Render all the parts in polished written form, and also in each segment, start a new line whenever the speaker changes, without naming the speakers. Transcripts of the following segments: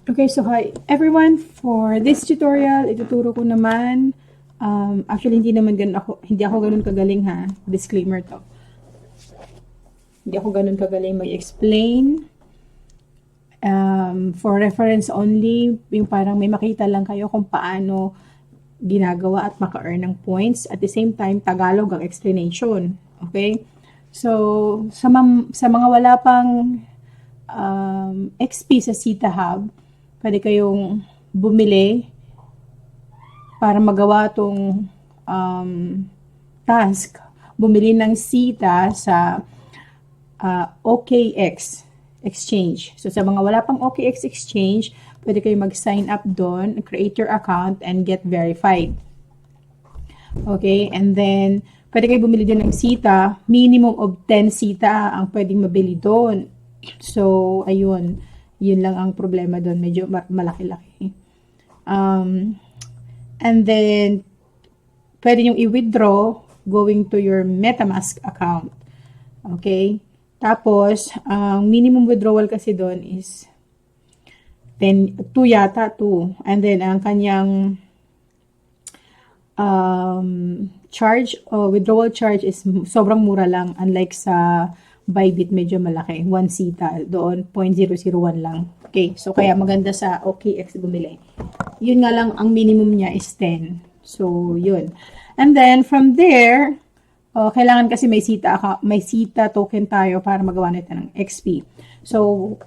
Okay, so hi everyone. For this tutorial, ituturo ko naman, actually hindi ako ganun kagaling ha. Disclaimer to. Hindi ako ganun kagaling mag-explain. For reference only, yung parang may makita lang kayo kung paano ginagawa at maka-earn ng points. At the same time, Tagalog ang explanation. Okay? So, sa mga wala pang XP sa Sita Hub, pwede kayong bumili para magawa tong task. Bumili ng Sita sa OKX Exchange. So, sa mga wala pang OKX Exchange, pwede kayong mag-sign up doon, create your account, and get verified. Okay? And then, pwede kayo bumili din ng Sita. Minimum of 10 Sita ang pwedeng mabili doon. So, ayun. Yun lang ang problema doon. Medyo malaki-laki. And then, pwede nyo i-withdraw going to your MetaMask account. Okay? Tapos, ang minimum withdrawal kasi doon is 2 yata, 2. And then, ang kanyang withdrawal charge is sobrang mura lang. Unlike sa Bybit, medyo malaki. 1 Sita. Doon, 0.001 lang. Okay. So, kaya maganda sa OKX bumili. Yun nga lang, ang minimum niya is 10. So, yun. And then, from there, kailangan kasi may Sita token tayo para magawa nito ng XP. So,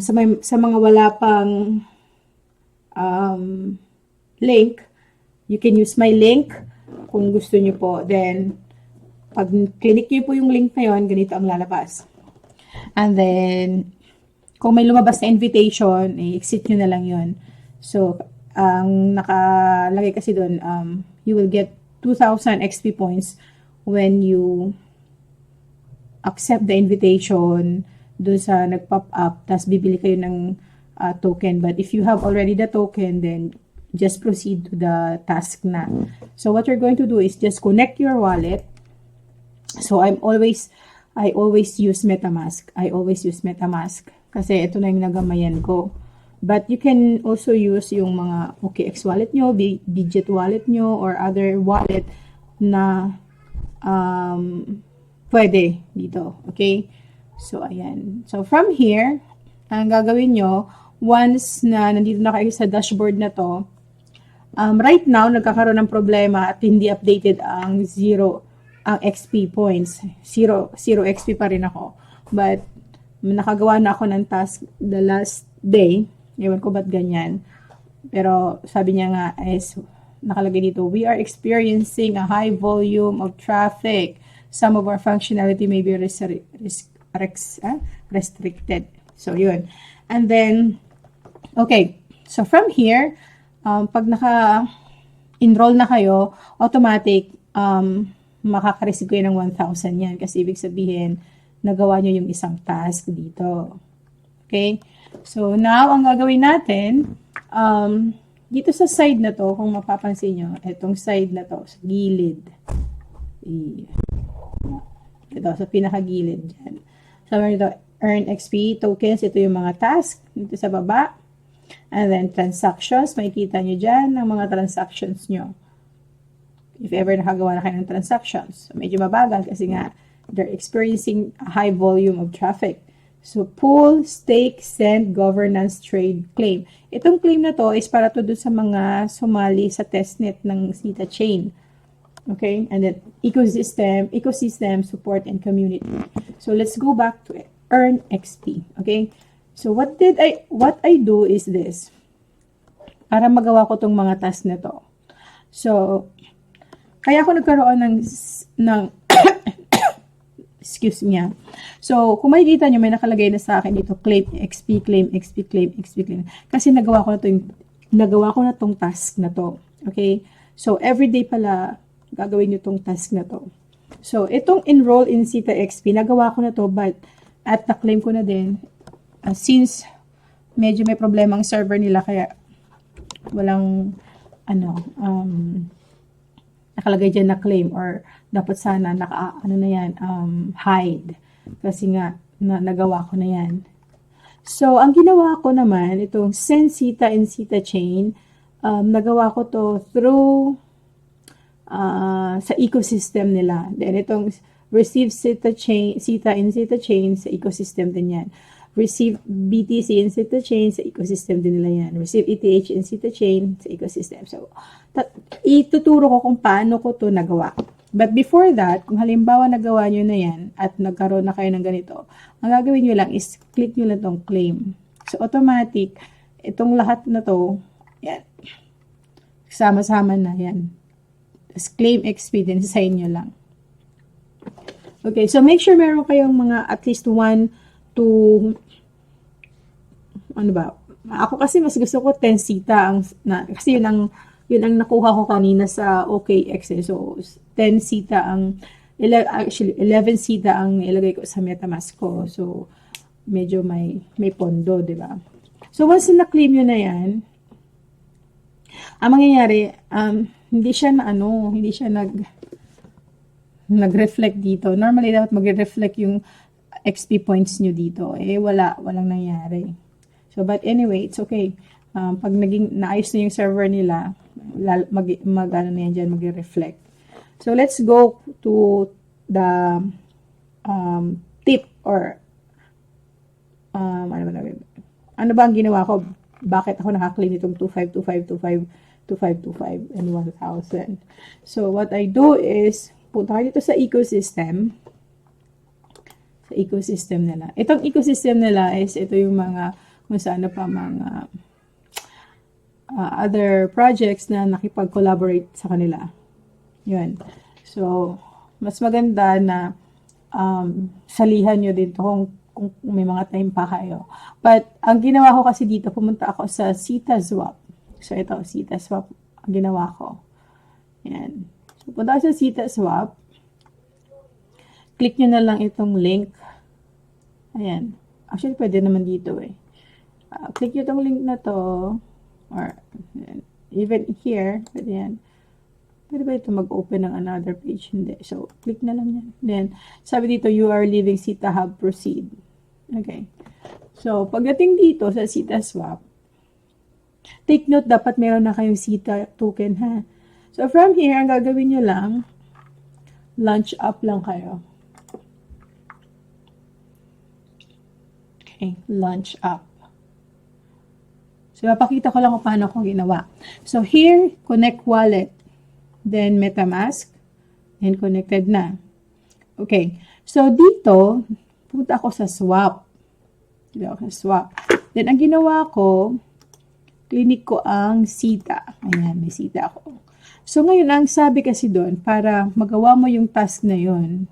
sa mga wala pang link, you can use my link kung gusto nyo po. Then, pag click nyo po yung link na yun, ganito ang lalabas. And then, kung may lumabas na invitation, i-exit nyo na lang yun. So, ang nakalagay kasi doon, you will get 2,000 XP points when you accept the invitation doon sa nag-pop up, tapos bibili kayo ng token. But if you have already the token, then just proceed to the task na. So, what you're going to do is just connect your wallet. So, I always use MetaMask. Kasi ito na yung nagamayan ko. But you can also use yung mga OKX wallet nyo, Digit wallet nyo, or other wallet na pwede dito. Okay? So, ayan. So, from here, ang gagawin nyo, once na nandito na kayo sa dashboard na to, right now, nagkakaroon ng problema at hindi updated ang XP points. Zero XP pa rin ako. But, nakagawa na ako ng task the last day. Ewan ko ba't ganyan. Pero, sabi niya nga is, nakalagay dito, we are experiencing a high volume of traffic. Some of our functionality may be restricted. So, yun. And then, okay. So, from here, pag naka-enroll na kayo, automatic, makaka-receive kayo ng 1,000 yan. Kasi ibig sabihin, nagawa nyo yung isang task dito. Okay? So, now, ang gagawin natin, dito sa side na to, kung mapapansin nyo, itong side na to, sa gilid. Ito, sa pinakagilid dyan. Sabi nito, earn XP tokens. Ito yung mga task. Dito sa baba. And then, transactions. Makikita nyo dyan ng mga transactions nyo. If ever nakagawa na kayo ng transactions. So, medyo mabagal kasi nga, they're experiencing a high volume of traffic. So, pool, stake, send, governance, trade, claim. Itong claim na to is para to dun sa mga sumali sa testnet ng Sita Chain. Okay? And then, ecosystem, support, and community. So, let's go back to it. Earn XP. Okay? So, what I do is this. Para magawa ko tong mga task na to. So, kaya ako nagkaroon ng excuse me. So, kung makikita nyo, may nakalagay na sa akin dito, claim XP, claim XP, claim XP, claim. Kasi nagawa ko na tong task na to. Okay? So, everyday pala, gagawin nyo tong task na to. So, itong enroll in Sita XP, nagawa ko na to, but at na-claim ko na din. Since medyo may problema ang server nila, kaya walang, nakalagay dyan na claim or dapat sana hide. Kasi nga, nagawa ko na yan. So, ang ginawa ko naman, itong send theta and theta chain, nagawa ko to through sa ecosystem nila. Then, itong receive theta chain, theta and theta chain, sa ecosystem din yan. Receive BTC and theta chain, sa ecosystem din nila yan. Receive ETH and theta chain, sa ecosystem. So, ituturo ko kung paano ko to nagawa. But before that, kung halimbawa nagawa nyo na yan at nagkaroon na kayo ng ganito, ang gagawin nyo lang is click nyo lang tong claim. So, automatic, itong lahat na to, yan, sama-sama na yan. Tapos claim XP din sa inyo lang. Okay, so make sure meron kayong mga at least 1 to, ano ba, ako kasi mas gusto ko 10 theta, kasi yun ang nakuha ko kanina sa OKX. So, 10 theta actually 11 theta ang ilagay ko sa MetaMask ko. So, medyo may pondo, di ba? So, once na-claim yun na yan, ang mangyayari, hindi siya nag-reflect dito. Normally, dapat mag-reflect yung XP points nyo dito. Walang nangyari. So, but anyway, it's okay. Pag naayos na yung server nila, mag-reflect. So, let's go to the tip or ano ba ang ginawa ko? Bakit ako nakaklaim itong 2525 and 1,000? So, what I do is, punta kayo dito sa ecosystem. Sa ecosystem nila. Itong ecosystem nila is, ito yung mga, kung saan pa mga other projects na nakipag-collaborate sa kanila. Yun. So, mas maganda na salihan nyo din kung may mga time pa kayo. But, ang ginawa ko kasi dito, pumunta ako sa Theta Swap. So, ito, Theta Swap ang ginawa ko. Yan. So, punta ako sa Theta Swap. Click nyo na lang itong link. Ayan. Actually, pwede naman dito eh. Click nyo itong link na to. Or, even here, pwede yan. Pwede ba ito mag-open ng another page? Hindi. So, click na lang yan. Then, sabi dito, you are leaving Theta Hub, proceed. Okay. So, pagdating dito sa Theta Swap, take note, dapat meron na kayong Theta token, ha? So, from here, ang gagawin nyo lang, launch up lang kayo. Okay, launch up. So, mapakita ko lang kung paano ko ginawa. So, here, connect wallet. Then, MetaMask. And connected na. Okay. So, dito, punta ako sa swap. Dito ako sa swap. Then, ang ginawa ko, clinic ko ang Theta. Ayan, may Theta ako. So, ngayon, ang sabi kasi doon, para magawa mo yung task na yun,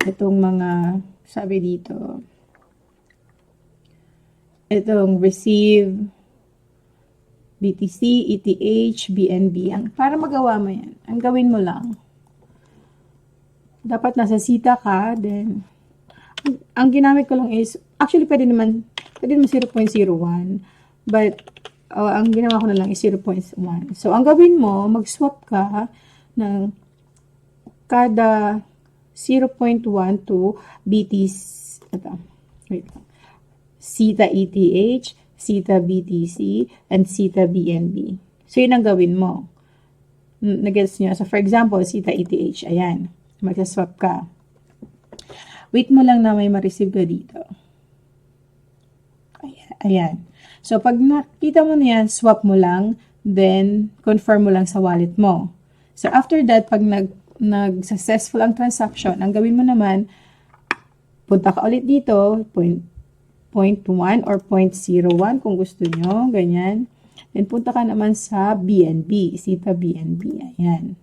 itong mga, sabi dito, itong receive, BTC, ETH, BNB. Para magawa mo yan, ang gawin mo lang, dapat nasa Theta ka, then, ang ginamit ko lang is, actually pwede naman 0.01, but, ang ginawa ko na lang is 0.1. So, ang gawin mo, mag-swap ka ng kada 0.1 to BTC, wait lang, Theta ETH, Theta BTC, and Theta BNB. So, yun ang gawin mo. Nag-gets nyo? So, for example, Theta ETH, ayan, mag-swap ka. Wait mo lang na may ma-receive ka dito. Ayan. So, pag nakita mo na yan, swap mo lang, then, confirm mo lang sa wallet mo. So, after that, pag nag-successful ang transaction, ang gawin mo naman, punta ka ulit dito, 0.1 or 0.01 kung gusto nyo, ganyan. Then, punta ka naman sa BNB, Theta BNB, ayan.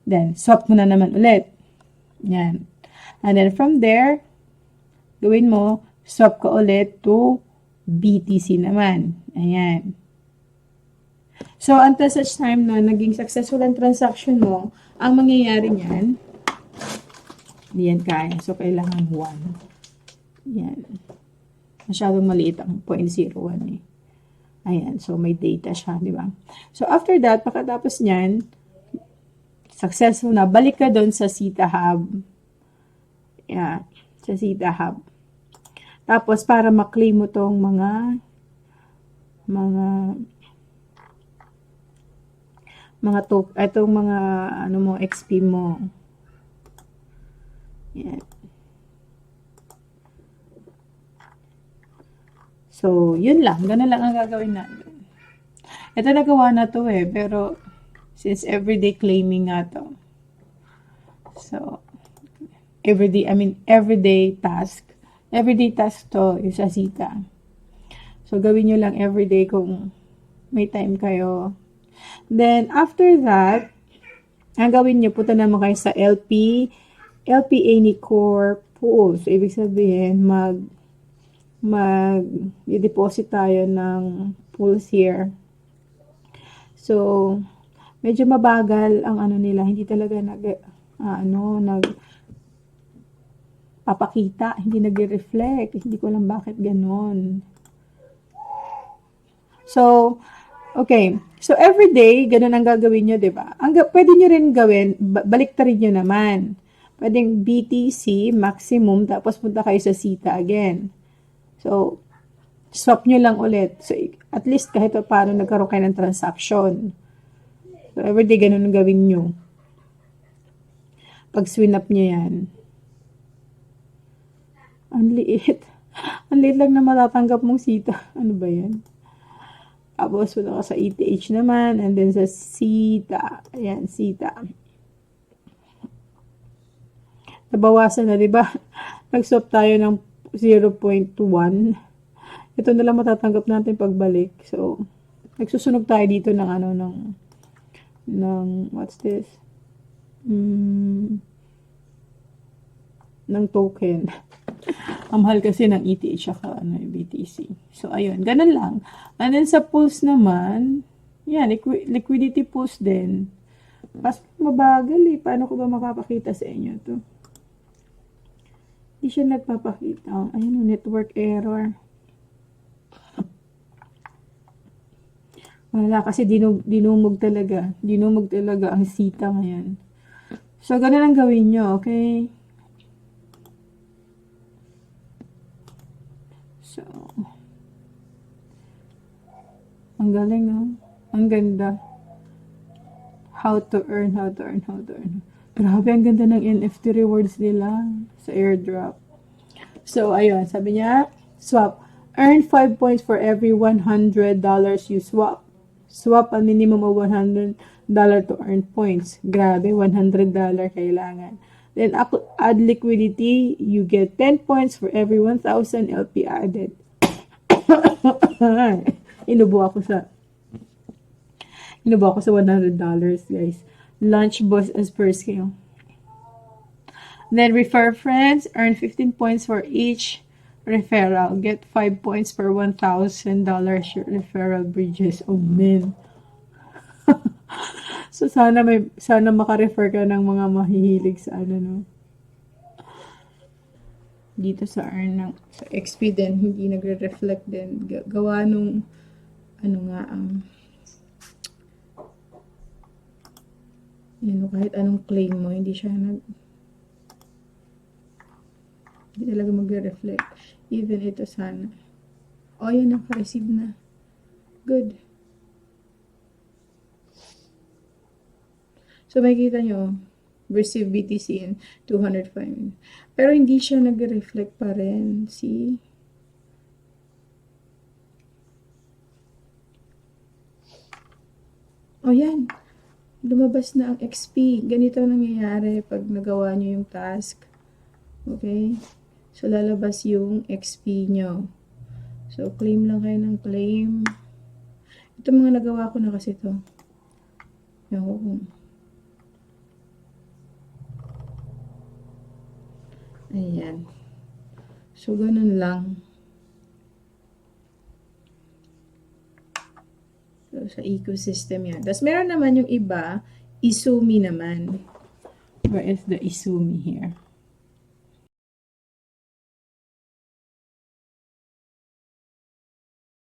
Then, swap mo na naman ulit. Ayan. And then, from there, gawin mo, swap ka ulit to BTC naman. Ayan. So, until such time na naging successful ang transaction mo, ang mangyayari niyan, hindi yan kaya. So, kailangan 1. Ayan. Masyadong maliit ang 0.01 eh. Ayan. So, may data siya, di ba? So, after that, pagkatapos niyan, successful na, balik ka doon sa Theta Hub. Yeah. sa Sita Hub. Tapos, para maklaim mo tong itong mga, ano mo, XP mo. Yan. So, yun lang. Ganun lang ang gagawin natin. Ito nagawa na to pero since everyday claiming nga to. So, everyday task. Everyday task to is sa Sita. So, gawin nyo lang everyday kung may time kayo. Then, after that, ang gawin nyo, punta naman kayo sa LPA ni Core Pool. So, ibig sabihin, i-deposit tayo ng pools here. So, medyo mabagal ang ano nila. Hindi talaga papakita. Hindi nag-reflect. Hindi ko alam bakit ganon. So, okay. So, everyday, ganun ang gagawin nyo, diba? Pwede nyo rin gawin, baliktarin nyo naman. Pwedeng BTC, maximum, tapos punta kayo sa Sita again. So, swap nyo lang ulit. So, at least kahit paano nagkaroon kayo ng transaction. So, everyday, ganun ang gawin nyo. Pag swin up nyo yan. Ang liit. Ang liit lang na matatanggap mong Sita. Ano ba yan? Tapos, punta ka sa ETH naman. And then sa Sita. Ayan, Sita. Nabawasan na, diba? Nag-swap tayo ng 0.1. Ito na lang matatanggap natin pagbalik. So, nagsusunog tayo dito ng what's this? Ng token. Ang mahal kasi ng ETH saka BTC. So, ayun. Ganun lang. And then, sa pools naman, yan, liquidity pools din. Mas mabagal Paano ko ba makapakita sa inyo to? Hindi siya nagpapakita. Ayun, network error. Wala kasi dinumog talaga. Dinumog talaga ang Sita ngayon. So, ganun ang gawin nyo, okay? So, ang galing, Ang ganda. How to earn. Grabe, ang ganda ng NFT rewards nila sa airdrop. So, ayun, sabi niya, swap. Earn 5 points for every $100 you swap. Swap a minimum of $100 to earn points. Grabe, $100 kailangan. Then, add liquidity. You get 10 points for every 1,000 LP added. Inubo ako sa $100, guys. Launch boost as per scale. Then, refer friends. Earn 15 points for each referral. Get 5 points per $1,000 referral bridges. Oh, man. So, sana maka-refer ka ng mga mahihilig sa dito sa sa XP din, hindi nagre-reflect din. Gawa nung, kahit anong claim mo, hindi talaga magre-reflect. Even ito sana. Yan, naka-receive na. Good. So, makikita nyo, receive BTC in 205. Pero hindi siya nag-reflect pa rin. See? Yan. Lumabas na ang XP. Ganito ang nangyayari pag nagawa nyo yung task. Okay? So, lalabas yung XP nyo. So, claim lang kayo ng claim. Ito mga nagawa ko na kasi to. Ayan. So, ganun lang. So, sa ecosystem yan. Tapos, meron naman yung iba, Izumi naman. Where is the Izumi here?